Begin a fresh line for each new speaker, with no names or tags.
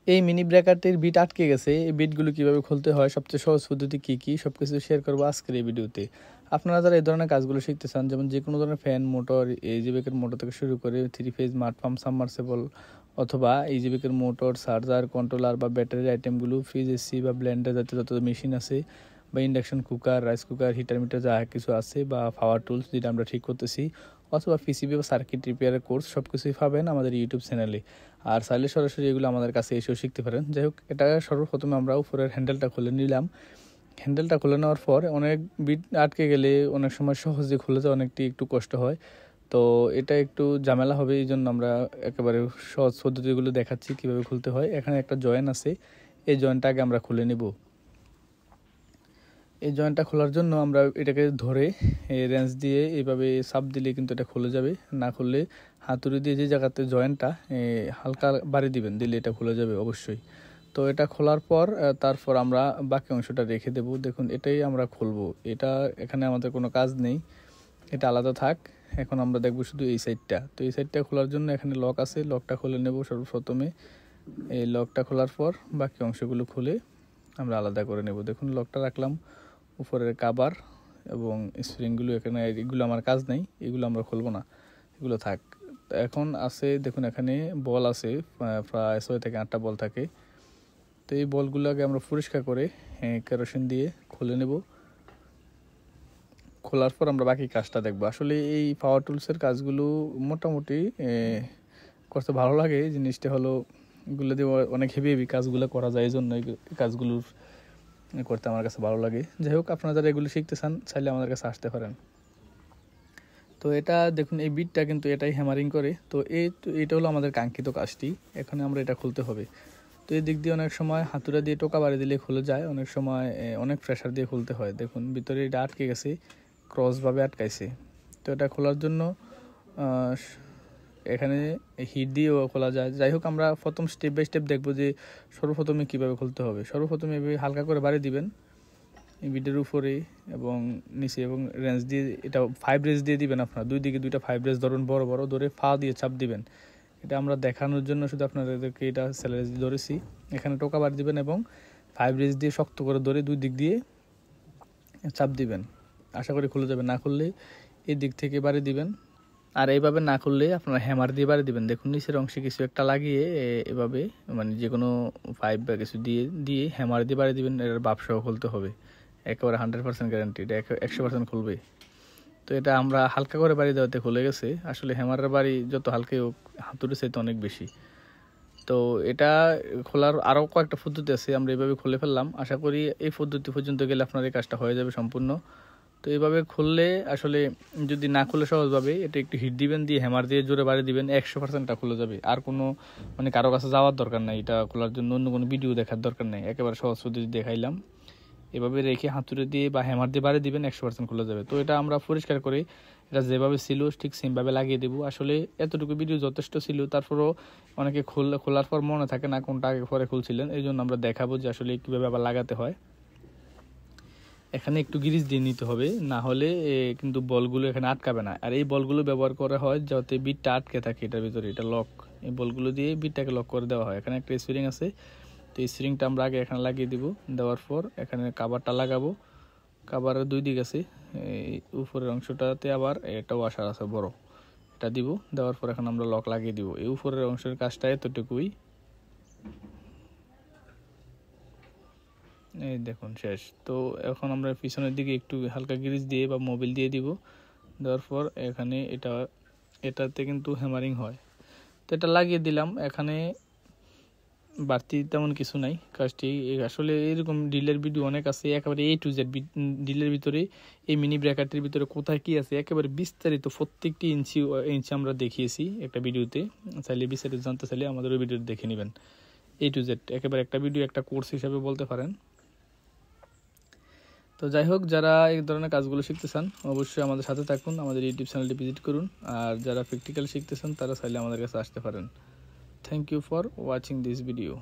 এই mini ব্রেকারটির bit আটকে গেছে, এই বিটগুলো কীভাবে খুলতে হয়, সবচেয়ে সহজ পদ্ধতি কী কী, সব কিছু শেয়ার করবো আজকের এই ভিডিওতে। আপনারা যারা এই ধরনের কাজগুলো শিখতে চান, যেমন যে কোনো ধরনের ফ্যান, মোটর, ইজিবিকের মোটর থেকে শুরু করে 3 ফেজ মাড পাম্প, সাবমার্সিবল অথবা ইজিবিকের মোটর, চার্জার, কন্ট্রোলার বা ব্যাটারির আইটেমগুলো, ফ্রিজ, এসি বা ব্লেন্ডার জাতীয় যত মেশিন আছে বা induction cooker, rice cooker, heater meter যা কিছু আছে বা পাওয়ার টুলস যেটা আমরা ঠিক করতেছি, অথবা পিসিবি বা সার্কিট রিপেয়ারের কোর্স সব কিছুই পাবেন আমাদের ইউটিউব চ্যানেলে। আর চাইলে সরাসরি এগুলো আমাদের কাছে এসেও শিখতে পারেন। যাই হোক, এটা সর্বপ্রথমে আমরা উপরের হ্যান্ডেলটা খুলে নিলাম। হ্যান্ডেলটা খুলে নেওয়ার পর অনেক বিট আটকে গেলে অনেক সময় সহজে খুলে যায়, অনেকটি একটু কষ্ট হয়। তো এটা একটু ঝামেলা হবে, এই জন্য আমরা একেবারে সহজ পদ্ধতিগুলো দেখাচ্ছি কীভাবে খুলতে হয়। এখানে একটা জয়েন আছে, এই জয়েনটা আগে আমরা খুলে নেব। এই জয়েন্টটা খোলার জন্য আমরা এটাকে ধরে রেঞ্চ দিয়ে এইভাবে চাপ দিলে কিন্তু এটা খুলে যাবে। না খুললে হাতুড়ি দিয়ে যে জায়গাতে জয়েন্টটা হালকা বাড়ি দিবেন, দিলে এটা খুলে যাবে অবশ্যই। তো এটা খোলার পর তারপর আমরা বাকি অংশটা রেখে দেব। দেখুন, এটাই আমরা খুলবো, এটা এখানে আমাদের কোনো কাজ নেই, এটা আলাদা থাক। এখন আমরা দেখব শুধু এই সাইডটা। তো এই সাইডটা খোলার জন্য এখানে লক আছে, লকটা খুলে নেব সর্বপ্রথমে। এই লকটা খোলার পর বাকি অংশগুলো খুলে আমরা আলাদা করে নেব। দেখুন, লকটা রাখলাম, উপরের কাবার এবং স্প্রিংগুলো এখানে, এগুলো আমার কাজ নেই, এগুলো আমরা খুলবো না, এগুলো থাক। এখন আছে দেখুন, এখানে বল আছে, প্রায় 6 থেকে 8টা বল থাকে। তো এই বলগুলোকে আমরা পরিষ্কার করে কেরোসিন দিয়ে খুলে নেব। খোলার পর আমরা বাকি কাজটা দেখব। আসলে এই পাওয়ার টুলসের কাজগুলো মোটামুটি করতে ভালো লাগে। জিনিসটা হলো, এগুলো দিয়ে অনেক হেভি হেভি কাজগুলো করা যায়, এই জন্য এই কাজগুলোর করতে আমার কাছে ভালো লাগে। যাই হোক, আপনারা যারা এগুলো শিখতে চান চাইলে আমাদের কাছে আসতে পারেন। তো এটা দেখুন, এই বিটটা কিন্তু এটাই হ্যামারিং করে। তো এইটা হলো আমাদের কাঙ্ক্ষিত কাজটি। এখানে আমরা এটা খুলতে হবে। তো এই দিক দিয়ে অনেক সময় হাতুড়া দিয়ে টোকা বাড়ি দিলে খুলে যায়, অনেক সময় অনেক প্রেশার দিয়ে খুলতে হয়। দেখুন, ভিতরে এটা আটকে গেছে, ক্রসভাবে আটকাইছে। তো এটা খোলার জন্য এখানে হিট দিয়েও খোলা যায়। যাই হোক, আমরা প্রথম স্টেপ বাই স্টেপ দেখবো যে সর্বপ্রথমে কীভাবে খুলতে হবে। সর্বপ্রথমে এভাবে হালকা করে বাড়ি দিবেন এই বিটের উপরে এবং নিচে, এবং রেঞ্জ দিয়ে এটা 5 রেঞ্জ দিয়ে দিবেন। আপনারা দুই দিকে 2টা 5 রেঞ্জ ধরুন, বড় বড় ধরে ফা দিয়ে চাপ দিবেন। এটা আমরা দেখানোর জন্য শুধু আপনাদেরকে এটা স্যালারেজ ধরেছি। এখানে টোকা বাড়ি দিবেন এবং 5 রেঞ্জ দিয়ে শক্ত করে ধরে দুই দিক দিয়ে চাপ দিবেন। আশা করি খুলে যাবে। না খুললে এই দিক থেকে বাড়ি দিবেন, আর এইভাবে না খুললে আপনারা হ্যামার দিয়ে বাড়ি দিবেন। দেখুন, নিচের অংশে কিছু একটা লাগিয়ে এভাবে, মানে যে কোনো পাইপ বা কিছু দিয়ে হ্যামার দিয়ে বাড়ি দিবেন। এটার বাপসহ খুলতে হবে, একেবারে 100% গ্যারান্টি, এটা 100% খুলবে। তো এটা আমরা হালকা করে বাড়ি দেওয়াতে খুলে গেছে। আসলে হ্যামারের বাড়ি যত হালকা হোক, হাতুড়ি চাইতে অনেক বেশি। তো এটা খোলার আরও কয়েকটা পদ্ধতি আছে, আমরা এইভাবে খুলে ফেললাম। আশা করি এই পদ্ধতি পর্যন্ত গেলে আপনার এই কাজটা হয়ে যাবে সম্পূর্ণ। তো এইভাবে খুললে, আসলে যদি না খুলে সহজভাবে এটা একটু হিট দিবেন, দিয়ে হ্যামার দিয়ে জোরে বাড়ি দিবেন, 100%টা খুলে যাবে। আর কোনো মানে কারো কাছে যাওয়ার দরকার নেই, এটা খোলার জন্য অন্য কোনো ভিডিও দেখার দরকার নেই, একেবারে সহজ পদ্ধতি দেখাইলাম। এভাবে রেখে হাতুড়ে দিয়ে বা হ্যামার দিয়ে বাড়ি দিবেন, 100% খুলে যাবে। তো এটা আমরা পরিষ্কার করে এটা যেভাবে ছিল ঠিক সেমভাবে লাগিয়ে দেবো। আসলে এতটুকু ভিডিও যথেষ্ট ছিল, তারপরেও অনেকে খোলার পর মনে থাকে না কোনটা আগে পরে খুলছিলেন, এই জন্য আমরা দেখাবো যে আসলে কীভাবে আবার লাগাতে হয়। এখানে একটু গ্রিজ দিয়ে নিতে হবে, না হলে কিন্তু বলগুলো এখানে আটকাবে না। আর এই বলগুলো ব্যবহার করা হয় যাতে বিটটা আটকে থাকে এটার ভিতরে, এটা লক। এই বলগুলো দিয়ে বিটটাকে লক করে দেওয়া হয়। এখানে একটা স্প্রিং আছে, তো এই স্প্রিংটা আমরা আগে এখানে লাগিয়ে দিব। দেওয়ার পর এখানে কাভারটা লাগাবো। কাভারের 2 দিক আছে, এই উপরের অংশটাতে আবার একটা ওয়াশার আছে বড়, এটা দিব। দেওয়ার পর এখন আমরা লক লাগিয়ে দিব। এই উপরের অংশের কাজটা এতটুকুই। এই দেখুন শেষ। তো এখন আমরা পিছনের দিকে একটু হালকা গ্রিজ দিয়ে বা মোবিল দিয়ে দিব। দেওয়ার পর এখানে এটাতে কিন্তু হ্যামারিং হয়। তো এটা লাগিয়ে দিলাম। এখানে বাড়তি তেমন কিছু নাই কাজটি। আসলে এরকম ডিলের ভিডিও অনেক আছে, একেবারে A to Z ডিলের ভিতরে, এই মিনি ব্র্যাকেটের ভিতরে কোথায় কী আছে একেবারে বিস্তারিত প্রত্যেকটি ইঞ্চি আমরা দেখিয়েছি একটা ভিডিওতে। চাইলে বিস্তারিত জানতে চাইলে আমাদের ওই ভিডিওতে দেখে নেবেন। A to Z একেবারে একটা ভিডিও, একটা কোর্স হিসাবে বলতে পারেন। তো যাই হোক, যারা এই ধরনের কাজগুলো শিখতে চান অবশ্যই আমাদের সাথে থাকুন, আমাদের ইউটিউব চ্যানেলটি ভিজিট করুন। আর যারা প্র্যাকটিক্যাল শিখতে চান তারা চাইলে আমাদের কাছে আসতে পারেন। Thank you for watching this video.